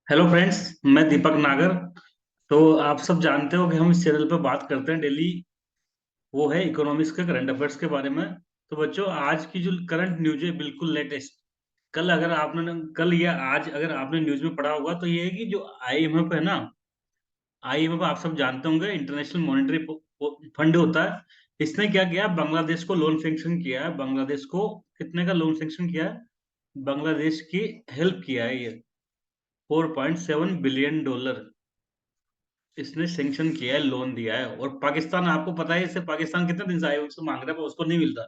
Hello friends. मैं दीपक नागर। तो आप सब जानते हो कि हम इस चैनल पर बात करते हैं डेली। वो है इकोनॉमिक्स के करंट अफेयर्स के बारे में। तो बच्चों, आज की जो करंट न्यूज है बिल्कुल लेटेस्ट। कल या आज अगर आपने न्यूज में पढ़ा होगा तो ये है कि जो आईएमएफ है ना, आईएमएफ आप सब जानते होंगे, इंटरनेशनल मॉनेटरी फंड होता है। इसने क्या किया, बांग्लादेश को लोन सैंक्शन किया है। बांग्लादेश को कितने का लोन सैंक्शन किया है? बांग्लादेश की हेल्प किया है ये, $4.7 बिलियन इसने सैंक्शन किया है, लोन दिया है। और पाकिस्तान, आपको पता है, इससे पाकिस्तान कितने दिन से आईएमएफ से मांग रहा है पर उसको नहीं मिलता।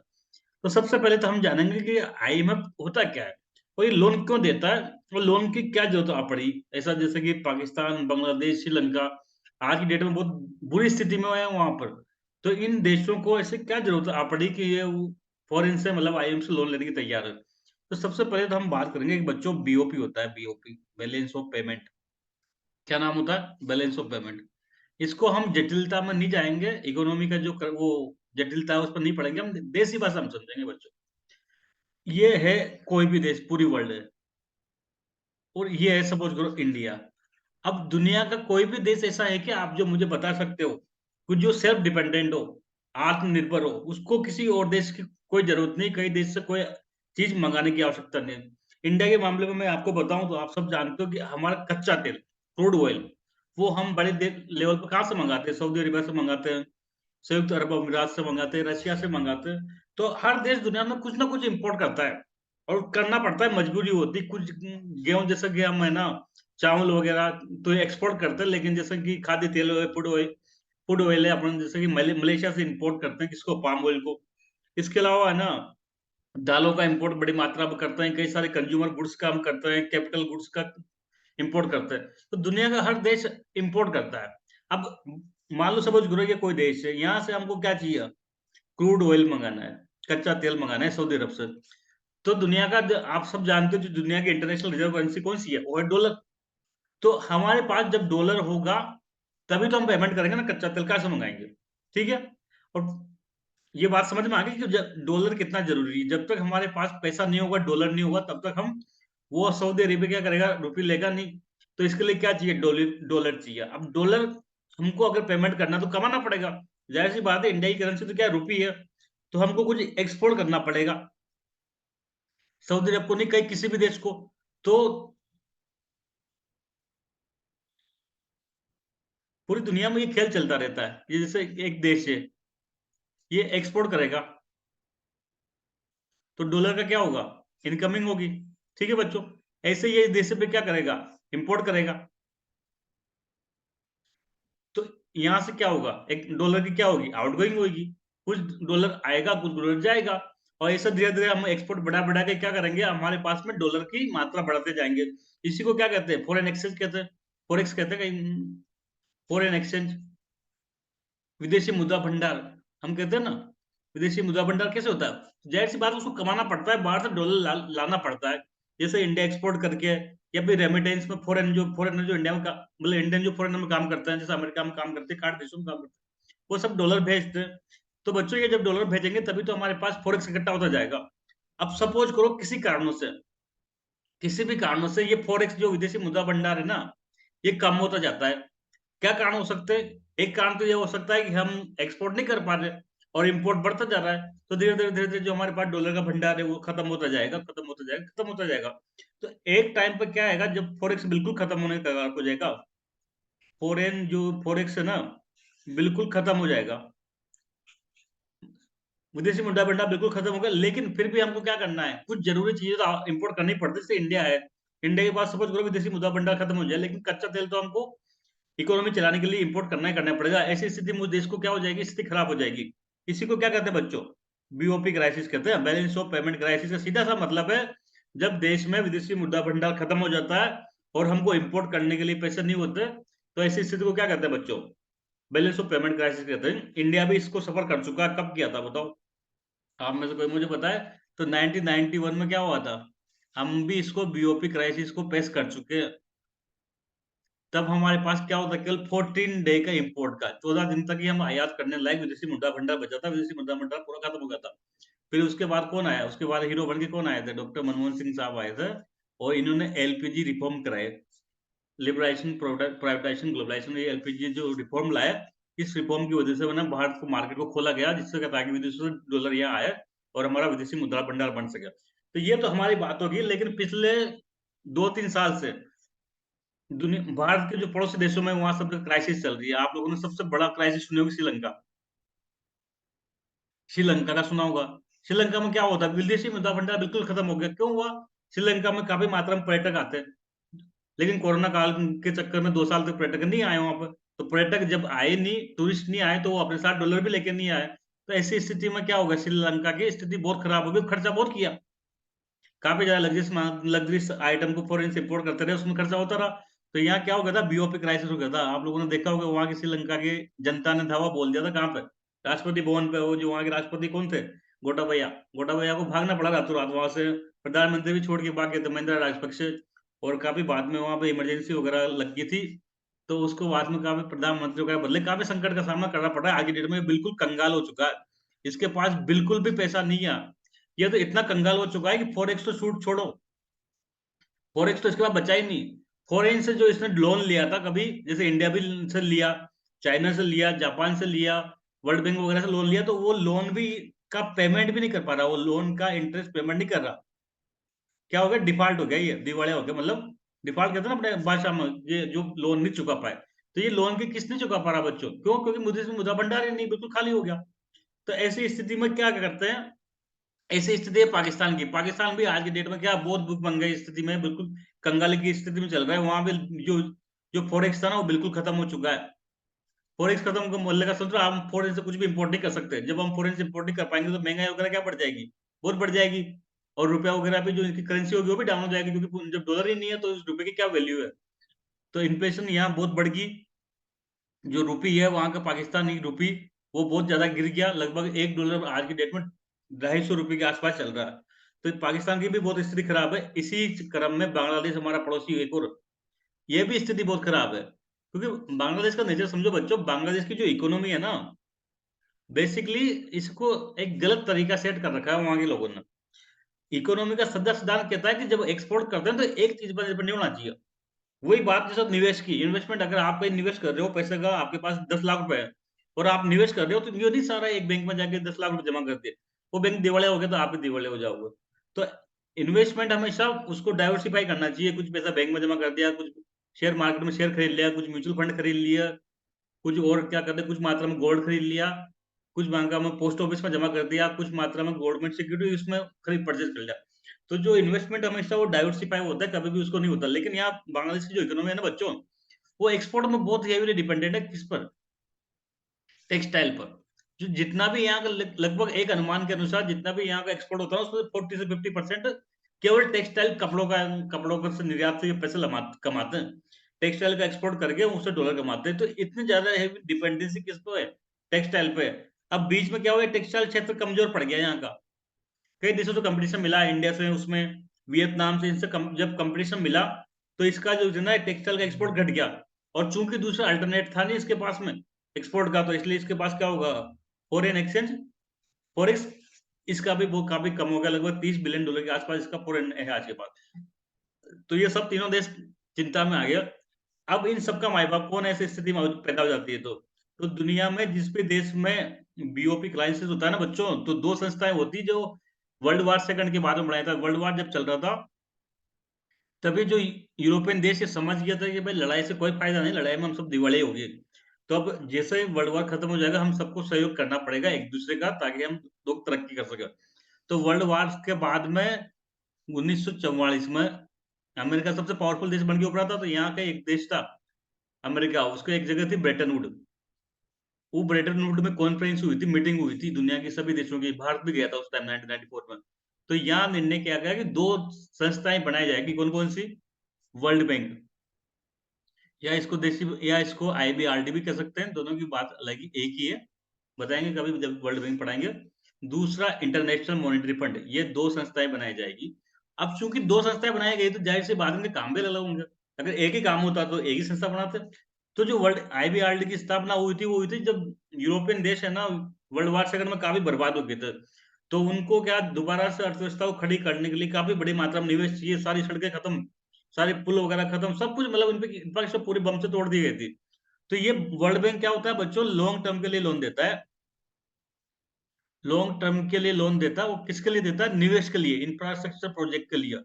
तो सबसे पहले तो हम जानेंगे कि आईएमएफ होता क्या है और ये लोन क्यों देता है और लोन की क्या जरूरत आ पड़ी। ऐसा जैसे कि पाकिस्तान, बांग्लादेश, श्रीलंका आज की डेट में बहुत बुरी स्थिति में है वहां पर। तो इन देशों को ऐसे क्या जरूरत आ पड़ी कि ये फॉरेन से मतलब आईएमएफ से लोन लेने की तैयार है। तो सबसे पहले तो हम बात करेंगे कि बच्चों, बीओपी होता है, बीओपी बैलेंस ऑफ पेमेंट। क्या नाम होता है? Balance of payment. इसको हम जटिलता में नहीं जाएंगे, इकोनॉमी का वो जटिलता है उस पर नहीं पढ़ेंगे, हम देसी भाषा में समझेंगे बच्चों। ये है कोई भी देश पूरी वर्ल्ड है, और ये है सपोज करो इंडिया। अब दुनिया का कोई भी देश ऐसा है कि आप जो मुझे बता सकते हो कुछ जो सेल्फ डिपेंडेंट हो, आत्मनिर्भर हो, उसको किसी और देश की कोई जरूरत नहीं, कई देश से कोई चीज मंगाने की आवश्यकता नहीं है। इंडिया के मामले में मैं आपको बताऊं तो आप सब जानते हो कि हमारा कच्चा तेल, क्रूड ऑयल, वो हम बड़े लेवल पर कहाँ से मंगाते हैं? सऊदी अरेबिया से मंगाते हैं, संयुक्त अरब अमीरात से मंगाते हैं, रशिया से मंगाते हैं। तो हर देश दुनिया में कुछ ना कुछ इंपोर्ट करता है, और करना पड़ता है, मजबूरी होती है। कुछ गेहूं जैसे कि हम है ना, चावल वगैरह तो एक्सपोर्ट करते हैं, लेकिन जैसे कि खाद्य तेल है, फूड ऑयल है, अपन जैसे कि मलेशिया से इंपोर्ट करते हैं, किसको? पाम ऑयल को। इसके अलावा है ना, दालों का इंपोर्ट बड़ी मात्रा में करते हैं, कई सारे कंज्यूमर गुड्स का हम करते हैं, कैपिटल गुड्स का इंपोर्ट करते हैं। तो दुनिया का हर देश इंपोर्ट करता है। अब मान लो सपोज करो ये कोई देश है, यहाँ से हमको क्या चाहिए? क्रूड ऑयल मंगाना है, कच्चा तेल मंगाना है सऊदी अरब से। तो दुनिया का आप सब जानते हो जो दुनिया की इंटरनेशनल रिजर्व करेंसी कौन सी है? वो है डॉलर। तो हमारे पास जब डॉलर होगा तभी तो हम पेमेंट करेंगे ना, कच्चा तेल कैसे मंगाएंगे? ठीक है। और ये बात समझ में आ गई कि डॉलर कितना जरूरी है। जब तक हमारे पास पैसा नहीं होगा, डॉलर नहीं होगा, तब तक हम, वो सऊदी अरेबिया क्या करेगा? रुपये लेगा नहीं। तो इसके लिए क्या चाहिए? डॉलर, डॉलर चाहिए। अब डॉलर हमको अगर पेमेंट करना है तो कमाना पड़ेगा। जाहिर सी बात है, इंडिया की करेंसी तो क्या, रुपी है। तो हमको कुछ एक्सपोर्ट करना पड़ेगा, सऊदी अरब को नहीं, कहीं किसी भी देश को। तो पूरी दुनिया में ये खेल चलता रहता है। ये जैसे एक देश है, ये एक्सपोर्ट करेगा तो डॉलर का क्या होगा? इनकमिंग होगी। ठीक है बच्चों। ऐसे ये देश पे क्या करेगा? इंपोर्ट करेगा। तो यहां से क्या होगा? एक डॉलर की क्या होगी? आउटगोइंग होगी। कुछ डॉलर आएगा, कुछ डॉलर जाएगा। और ऐसा धीरे धीरे हम एक्सपोर्ट बढ़ा बढ़ा के क्या करेंगे, हमारे पास में डॉलर की मात्रा बढ़ाते जाएंगे। इसी को क्या कहते हैं? फॉरेन एक्सचेंज कहते हैं। फॉरेक्स कहते हैं कहीं, फॉरेन एक्सचेंज, विदेशी मुद्रा भंडार हम कहते हैं ना। विदेशी मुद्रा भंडार कैसे होता है? जाहिर सी बात है, उसको कमाना पड़ता है, बाहर से डॉलर लाना पड़ता है। जैसे इंडिया एक्सपोर्ट करके, या फिर रेमिटेंस में फॉरेन जो इंडिया में मतलब इंडियन जो फॉरेन में काम करते हैं, जैसे अमेरिका में काम करते हैं, कार्ड देशों में काम करते हैं, वो सब डॉलर भेजते हैं। तो बच्चों, ये जब डॉलर भेजेंगे तभी तो हमारे पास फॉरेक्स इकट्ठा होता जाएगा। अब सपोज करो किसी भी कारणों से ये फॉरेक्स जो विदेशी मुद्रा भंडार है ना, ये कम होता जाता है। क्या कारण हो सकते हैं? एक कारण तो ये हो सकता है कि हम एक्सपोर्ट नहीं कर पा रहे और इंपोर्ट बढ़ता जा रहा है। तो धीरे धीरे जो हमारे पास डॉलर का भंडार है वो खत्म होता जाएगा, खत्म होता जाएगा, खत्म होता जाएगा। तो एक टाइम पर क्या आएगा जब फॉरेक्स बिल्कुल खत्म होने का कगार हो जाएगा। जो फॉरेक्स है ना, बिल्कुल खत्म हो जाएगा। विदेशी मुद्रा भंडार बिल्कुल खत्म होगा, लेकिन फिर भी हमको क्या करना है? कुछ जरूरी चीजें तो इंपोर्ट करनी पड़ती है। जैसे इंडिया है, इंडिया के पास सपोज करो विदेशी मुद्रा भंडार खत्म हो जाए, लेकिन कच्चा तेल तो हमको इकोनॉमी चलाने के लिए इंपोर्ट करना ही करना पड़ेगा। ऐसी स्थिति में देश को क्या हो जाएगी? स्थिति खराब हो जाएगी। इसी को क्या कहते हैं बच्चों? बीओपी क्राइसिस कहते हैं, बैलेंस ऑफ पेमेंट क्राइसिस का सीधा सा मतलब है, जब देश में विदेशी मुद्रा भंडार खत्म हो जाता है और हमको इंपोर्ट करने के लिए पैसे नहीं होते, तो ऐसी स्थिति को क्या कहते हैं बच्चों? बैलेंस ऑफ पेमेंट क्राइसिस कहते हैं। इंडिया भी इसको सफर कर चुका है। कब किया था बताओ? आप में से कोई मुझे बताए। तो 1991 में क्या हुआ था? हम भी इसको बीओपी क्राइसिस को फेस कर चुके हैं। तब हमारे पास क्या होता? केवल 14 डे का इंपोर्ट का, 14 दिन तक ही हम आयात करने लायक विदेशी मुद्रा भंडार बचा था। विदेशी मुद्रा भंडार पूरा खत्म हो गया था। फिर उसके बाद कौन आया? उसके बाद हीरो बन के कौन आए थे? डॉक्टर मनमोहन सिंह साहब आए थे, और इन्होंने एलपीजी रिफॉर्म कराए। लिबराइजेशन, प्राइवेटाइजेशन, ग्लोबलाइजेशन, ये एलपीजी जो रिफॉर्म लाया, इस रिफॉर्म की वजह से ना भारत को मार्केट को खोला गया, जिससे क्या था कि विदेशों से डॉलर यहाँ आया और हमारा विदेशी मुद्रा भंडार बन सका। तो ये तो हमारी बात होगी, लेकिन पिछले 2-3 साल से दुनिया भारत के जो पड़ोसी देशों में वहाँ सब क्राइसिस चल रही है। आप लोगों ने सबसे बड़ा क्राइसिस सुनी होगी श्रीलंका। श्रीलंका का सुना होगा। श्रीलंका में क्या होता है, विदेशी मुद्रा भंडार बिल्कुल खत्म हो गया। क्यों हुआ? श्रीलंका में काफ़ी मात्रा में पर्यटक आते हैं, लेकिन कोरोना काल के चक्कर में 2 साल तक पर्यटक नहीं आए वहाँ पे। तो पर्यटक जब आए नहीं, टूरिस्ट नहीं आए, तो वो अपने साथ डॉलर भी लेके नहीं आए। तो ऐसी स्थिति में क्या होगा, श्रीलंका की स्थिति बहुत खराब हो गई, खर्चा बहुत किया। काफ़ी ज़्यादा लग्ज़रियस आइटम को फॉरेन से इम्पोर्ट करते रहे, उसमें खर्चा होता रहा। तो यहाँ क्या हो गया था, बीओपी क्राइसिस हो गया था। आप लोगों ने देखा होगा, वहाँ की श्रीलंका की जनता ने धावा बोल दिया था कहाँ पे? राष्ट्रपति भवन पे। वो जो वहाँ के राष्ट्रपति कौन थे? गोटाबया। गोटाबया को भागना पड़ा रातों-रात वहाँ से। प्रधानमंत्री भी छोड़ के भाग गए थे, महिंद्रा राजपक्षे। और काफ़ी बाद में वहाँ पे इमरजेंसी वगैरह लग गई थी। तो उसको बाद में काफ़ी प्रधानमंत्री वगैरह बदले, काफ़ी संकट का सामना करना पड़ रहा है। आज की डेट में बिल्कुल कंगाल हो चुका है। इसके पास बिल्कुल भी पैसा नहीं है। ये तो इतना कंगाल हो चुका है कि फॉरेक्स तो छूट छोड़ो, फॉरेक्स तो इसके बाद बचा ही नहीं। फॉरेन से जो इसने लोन लिया था कभी, जैसे इंडिया भी से लिया, चाइना से लिया, जापान से लिया, वर्ल्ड बैंक वगैरह से लोन लिया, तो वो लोन भी का पेमेंट भी नहीं कर पा रहा, वो लोन का इंटरेस्ट पेमेंट नहीं कर रहा। क्या हो गया? डिफ़ॉल्ट हो गया ये, दिवालिया हो गया, मतलब डिफ़ॉल्ट कहते हैं ना अपने भाषा में, ये जो लोन नहीं चुका पाए। तो ये लोन की किस्त नहीं चुका पा रहा बच्चों, क्यों? क्योंकि मुद्रा भंडार ही नहीं, बिल्कुल खाली हो गया। तो ऐसी स्थिति में क्या करते हैं, ऐसी स्थिति है पाकिस्तान की। पाकिस्तान भी आज की डेट में क्या बहुत भूखमंगाई स्थिति में, बिल्कुल कंगाली की स्थिति में चल रहा है। वहाँ पे जो जो फॉरेक्स था ना, वो बिल्कुल खत्म हो चुका है। फॉरेक्स खत्म को मोहल्ले का सोच रहा, हम फॉरेन से कुछ भी इम्पोर्ट नहीं कर सकते। जब हम फॉरेन से इम्पोर्ट नहीं कर पाएँगे, तो महँगाई वगैरह क्या बढ़ जाएगी? बहुत बढ़ जाएगी। और रुपया वगैरह भी जो इनकी करेंसी होगी, वो भी डाउन हो जाएगी, क्योंकि जब डॉलर ही नहीं है, तो इस रुपए की क्या वैल्यू है? तो इन्फ्लेशन यहाँ बहुत बढ़ गई। जो रूपी है वहाँ का, पाकिस्तानी रूपी, वो बहुत ज़्यादा गिर गया। लगभग $1 आज की डेट में ₹250 के आस-पास चल रहा है। तो पाकिस्तान की भी बहुत स्थिति खराब है। इसी क्रम में बांग्लादेश, हमारा पड़ोसी एक और, ये भी स्थिति बहुत खराब है। क्योंकि बांग्लादेश का नेचर समझो बच्चों, बांग्लादेश की जो इकोनॉमी है ना, बेसिकली इसको एक गलत तरीका सेट कर रखा है वहाँ के लोगों ने। इकोनॉमी का सीधा सिद्धांत कहता है कि जब एक्सपोर्ट करते हैं, तो एक चीज़ पर निर्भर नहीं होना चाहिए। वही बात जैसे निवेश की, इन्वेस्टमेंट अगर आप कहीं निवेश कर रहे हो, पैसे का आपके पास 10 लाख रुपए है और आप निवेश कर रहे हो, तो ये नहीं सारा एक बैंक में जाके 10 लाख रुपए जमा कर दिए। वो बैंक दिवालिया हो गया, तो आप भी दिवालिया हो जाओगे। तो इन्वेस्टमेंट हमेशा उसको डाइवर्सिफ़ाई करना चाहिए। कुछ पैसा बैंक में जमा कर दिया, कुछ शेयर मार्केट में शेयर खरीद लिया, कुछ म्यूचुअल फंड खरीद लिया, कुछ और क्या करते हैं, कुछ मात्रा में गोल्ड खरीद लिया, कुछ मात्रा में पोस्ट ऑफिस में जमा कर दिया, कुछ मात्रा में गवर्नमेंट सिक्योरिटी उसमें खरीद परचेज़ कर लिया। तो जो इन्वेस्टमेंट हमेशा वो डाइवर्सिफ़ाई होता है, कभी भी उसको नहीं होता। लेकिन यहाँ बांग्लादेश की जो इकोनॉमी है ना बच्चों, वो एक्सपोर्ट में बहुत हेवीली डिपेंडेंट है, किस पर? टेक्सटाइल पर। जो जितना भी यहाँ का लगभग एक अनुमान के अनुसार जितना भी यहाँ का एक्सपोर्ट होता है, उसमें 40 से 50% केवल टेक्सटाइल कपड़ों का से निर्यात से ये पैसे कमाते हैं। टेक्सटाइल का एक्सपोर्ट करके उससे डॉलर कमाते हैं। तो इतनी ज़्यादा हेवी डिपेंडेंसी किस पे है? टेक्सटाइल पे है। अब बीच में क्या हुआ, टेक्सटाइल क्षेत्र कमज़ोर पड़ गया यहाँ का। कई देशों से कॉम्पिटिशन मिला, इंडिया से, उसमें वियतनाम से, इनसे जब कॉम्पिटिशन मिला, तो इसका जो है ना टेक्सटाइल का एक्सपोर्ट घट गया। और चूंकि दूसरा अल्टरनेट था नहीं इसके पास में एक्सपोर्ट का, तो इसलिए इसके पास क्या होगा, फॉरेन एक्सचेंज, फॉरेक्स, इसका भी वो काफी कम हो गया। लगभग $30 बिलियन के आसपास इसका फॉरेन है आज के पास। तो ये सब तीनों देश चिंता में आ गया। अब इन सबका माई बाप कौन, ऐसी स्थिति में पैदा हो जाती है? तो दुनिया में जिस भी देश में बीओपी क्राइसिस होता है ना बच्चों, तो दो संस्थाएं होती जो वर्ल्ड वार सेकंड के बाद में बनाया था। वर्ल्ड वार जब चल रहा था, तभी जो यूरोपियन देश ये समझ गया था कि भाई लड़ाई से कोई फायदा नहीं, लड़ाई में हम सब दिवालिया हो गए। तो अब जैसे ही वर्ल्ड वार खत्म हो जाएगा, हम सबको सहयोग करना पड़ेगा एक दूसरे का, ताकि हम लोग तरक्की कर सकें। तो वर्ल्ड वार के बाद में 1944 में अमेरिका सबसे पावरफुल देश बन के उभरा था। तो यहाँ का एक देश था अमेरिका, उसको एक जगह थी ब्रेटन वुड। वो ब्रेटन वुड में कॉन्फ्रेंस हुई थी, मीटिंग हुई थी दुनिया के सभी देशों की। भारत भी गया था उस टाइम 1994 में। तो यहाँ निर्णय किया गया कि 2 संस्थाएँ बनाई जाएगी, कौन-कौन सी? वर्ल्ड बैंक, या इसको आईबीआरडी भी कह सकते हैं, दोनों की बात अलग ही एक ही है। बताएँगे कभी जब वर्ल्ड बैंक पढ़ाएँगे। दूसरा इंटरनेशनल मॉनेटरी फंड, ये 2 संस्थाएँ बनाई जाएगी। अब चूँकि 2 संस्थाएँ बनाई गई, तो ज़ाहिर-सी बात है इनके काम भी अलग होंगे। अगर एक ही काम होता तो एक ही संस्था बनाते। तो जो वर्ल्ड आईबीआरडी की स्थापना हुई थी, वो हुई थी जब यूरोपियन देश है ना, वर्ल्ड वार सेकंड में काफ़ी बर्बाद हो गए थे। तो उनको क्या दोबारा से अर्थव्यवस्था को खड़ी करने के लिए काफ़ी बड़ी मात्रा में निवेश चाहिए, सारी सड़कें खत्म, सारे पुल वगैरह खत्म, सब कुछ मतलब इनपे इंफ्रास्ट्रक्चर पूरे बम से तोड़ दी गई थी। तो ये वर्ल्ड बैंक क्या होता है बच्चों, लॉन्ग टर्म के लिए लोन देता है। लॉन्ग टर्म के लिए लोन देता है, वो किसके लिए देता है, निवेश के लिए, इंफ्रास्ट्रक्चर प्रोजेक्ट के लिए,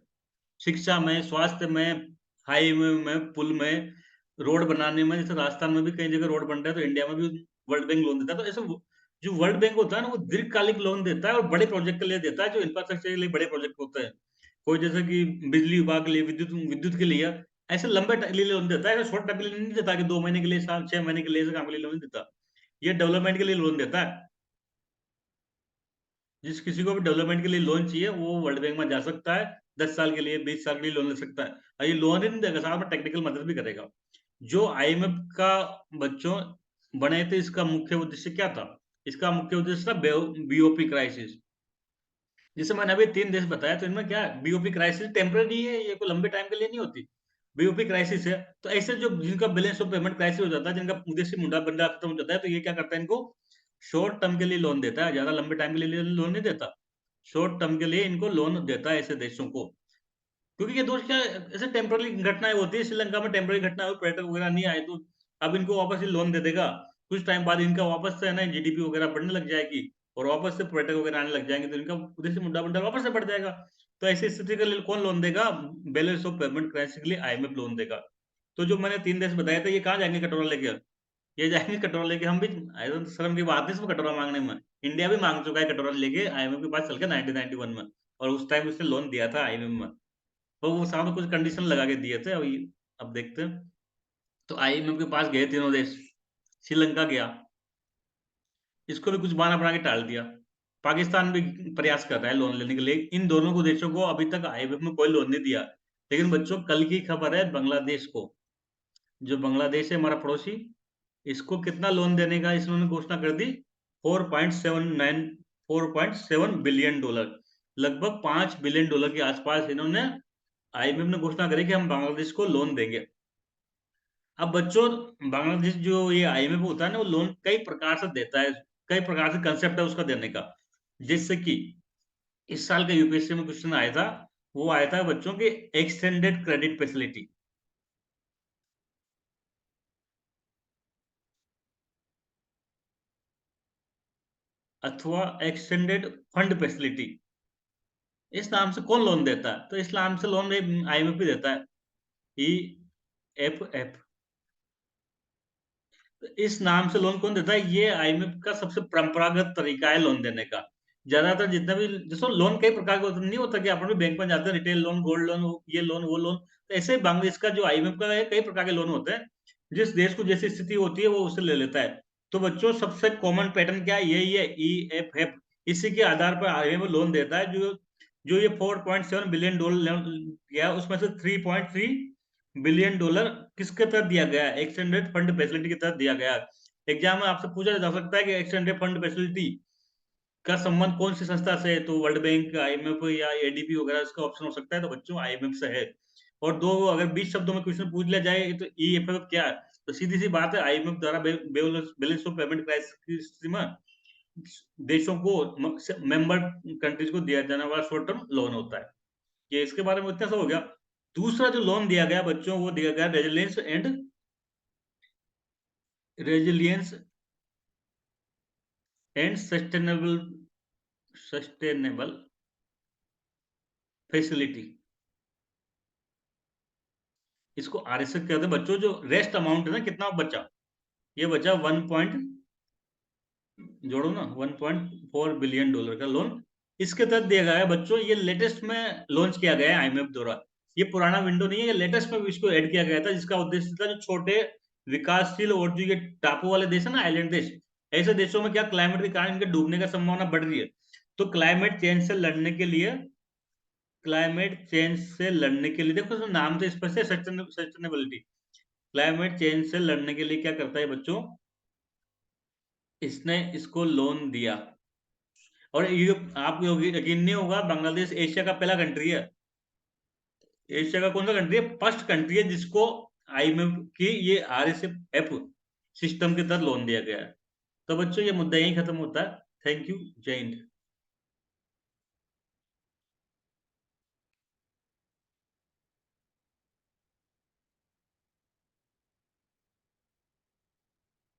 शिक्षा में, स्वास्थ्य में, हाईवे में, पुल में, रोड बनाने में। जैसे राजस्थान में भी कई जगह रोड बन रहा है, तो इंडिया में भी वर्ल्ड बैंक लोन देता है। तो ऐसे जो वर्ल्ड बैंक होता है ना, वो दीर्घकालिक लोन देता है और बड़े प्रोजेक्ट के लिए देता है, जो इंफ्रास्ट्रक्चर के लिए बड़े प्रोजेक्ट होते हैं। कोई जैसे कि बिजली विभाग के लिए, विद्युत विद्युत के लिए, ऐसे लंबे के लिए लोन देता है, ऐसे शॉर्ट टाइम के लिए नहीं देता कि 2 महीने के लिए, साल 6 महीने के लिए, ऐसे काम के लिए लोन नहीं देता। ये डेवलपमेंट के लिए लोन देता है। जिस किसी को भी डेवलपमेंट के लिए लोन चाहिए, वो वर्ल्ड बैंक में जा सकता है। 10 साल के लिए, 20 साल के लिए लोन ले सकता है, और ये लोन ही नहीं देगा, साथ में टेक्निकल मदद भी करेगा। जो आईएमएफ का बच्चों बने थे, इसका मुख्य उद्देश्य क्या था? इसका मुख्य उद्देश्य था बीओपी क्राइसिस। जैसे मैंने अभी 3 देश बताया, तो इनमें क्या है, बीओपी क्राइसिस टेम्पररी है, ये कोई लंबे टाइम के लिए नहीं होती। बीओपी क्राइसिस है, तो ऐसे जो जिनका बैलेंस ऑफ पेमेंट क्राइसिस हो जाता है, जिनका उद्देश्य मुद्दा बंदा खत्म हो जाता है, तो ये क्या करता है, इनको शॉर्ट टर्म के लिए लोन देता है, ज्यादा लंबे टाइम के लिए लोन नहीं देता। शॉर्ट टर्म के लिए इनको लोन देता है ऐसे देशों को। क्योंकि ये दोस्त क्या, ऐसे टेम्पररी घटनाएं होती है, श्रीलंका में टेम्पररी घटना हुई, पर्यटक वगैरह नहीं आए, तो अब इनको वापस ये लोन दे देगा। कुछ टाइम बाद इनका वापस से है ना जीडीपी वगैरह बढ़ने लग जाएगी, और वापस से पर्यटक वगैरह आने लग जाएंगे, तो इनका उधर से मुद्दा बंडल वापस से बढ़ जाएगा। तो ऐसी स्थिति के लिए कौन लोन देगा? बैलेंस ऑफ पेमेंट क्राइसिस के लिए आईएमएफ लोन देगा। तो जो मैंने 3 देश बताए थे, ये कहाँ जाएंगे कटोरा लेके? ये जाएंगे कटोरा लेके, हम भी एकदम शर्म की बात है इसमें कटोरा मांगने में। इंडिया भी मांग चुका है कटोरा लेके आईएमएफ के पास चल के 1991 में, और उस टाइम उसने लोन दिया था आईएमएफ में। तो वो सामने कुछ कंडीशन लगा के दिए थे, अभी अब देखते हैं। तो आईएमएफ के पास गए तीनों देश, श्रीलंका गया, इसको भी कुछ बहाना बना के टाल दिया। पाकिस्तान भी प्रयास कर रहा है लोन लेने के लिए। इन दोनों को देशों को अभी तक आईएमएफ में कोई लोन नहीं दिया। लेकिन बच्चों, कल की खबर है बांग्लादेश को, जो बांग्लादेश है हमारा पड़ोसी, इसको कितना लोन देने का इन्होंने घोषणा कर दी, 4.79 4.7 बिलियन डॉलर, लगभग $5 बिलियन के आसपास इन्होंने, आईएमएफ ने घोषणा करी कि हम बांग्लादेश को लोन देंगे। अब बच्चों, बांग्लादेश जो ये आईएमएफ होता है ना, वो लोन कई प्रकार से देता है, कई प्रकार से कंसेप्ट है उसका देने का। जैसे कि इस साल का यूपीएससी में क्वेश्चन आया था, वो आया था बच्चों के एक्सटेंडेड क्रेडिट फैसिलिटी, अथवा एक्सटेंडेड फंड फैसिलिटी। इस नाम से कौन लोन देता है? तो इस नाम से लोन आईएमएफ ही देता है, ई एफ एफ। इस नाम से लोन कौन देता है? ये आईएमएफ का सबसे परंपरागत तरीका है लोन देने का। ज्यादातर जितना भी, जैसे लोन कई प्रकार के होते, नहीं होता कि अपन भी बैंक में जाते हैं, रिटेल लोन, गोल्ड लोन, ये लोन, वो लोन, तो ऐसे ही बांग्लादेश का जो आईएमएफ का है, कई प्रकार के लोन होते हैं। जिस देश को जैसी स्थिति होती है, वो उसे ले लेता है। तो बच्चों, सबसे कॉमन पैटर्न क्या है? यही है, EFF। इसी के आधार पर आईएमएफ लोन देता है। जो जो ये $4.7 बिलियन गया, उसमें से $3.3 बिलियन किसके तहत दिया गया है? एक्सटेंडेड फंड फैसिलिटी के तहत दिया गया है। एग्जाम में आपसे पूछा जा सकता है कि एक्सटेंडेड फंड फैसिलिटी का संबंध कौन सी संस्था से है, तो वर्ल्ड बैंक, आईएमएफ या एडीबी वगैरह, इसका ऑप्शन हो सकता है। तो बच्चों, आईएमएफ से है। और दो, अगर 20 शब्दों में क्वेश्चन पूछ लिया जाए तो ईएफएफ क्या है, तो सीधी सी बात है, आईएमएफ द्वारा बैलेंस ऑफ पेमेंट क्राइसिस की स्थिति में देशों को, मेंबर कंट्रीज को दिया जाने वाला शॉर्ट टर्म लोन होता है। ये इसके बारे में इतना सा हो गया। दूसरा जो लोन दिया गया बच्चों, वो दिया गया रेजिलियंस एंड सस्टेनेबल फैसिलिटी। इसको आरएसएफ कहते हैं बच्चों। जो रेस्ट अमाउंट है ना, कितना बचा, ये बचा 1 पॉइंट, जोड़ो ना, $1.4 बिलियन का लोन इसके तहत दिया गया है बच्चों। ये लेटेस्ट में लॉन्च किया गया है आईएमएफ द्वारा। ये पुराना विंडो नहीं है, ये लेटेस्ट में भी इसको ऐड किया गया था, जिसका उद्देश्य था जो छोटे विकासशील और जो ये टापू वाले देश है ना, आइलैंड देश, ऐसे देशों में क्या क्लाइमेट के कारण इनके डूबने का संभावना बढ़ रही है। तो क्लाइमेट चेंज से लड़ने के लिए देखो, इसमें नाम तो स्पष्ट है, सस्टेनेबिलिटी। क्लाइमेट चेंज से लड़ने के लिए क्या करता है बच्चों, इसने इसको लोन दिया। और ये आपको यकीन नहीं होगा, बांग्लादेश एशिया का पहला कंट्री है। एशिया का कौन सा कंट्री है? फर्स्ट कंट्री है जिसको आईएमएफ की ये आरएसएफ सिस्टम के तहत लोन दिया गया है। तो बच्चों, ये मुद्दा यही खत्म होता है। Thank you. जय हिंद।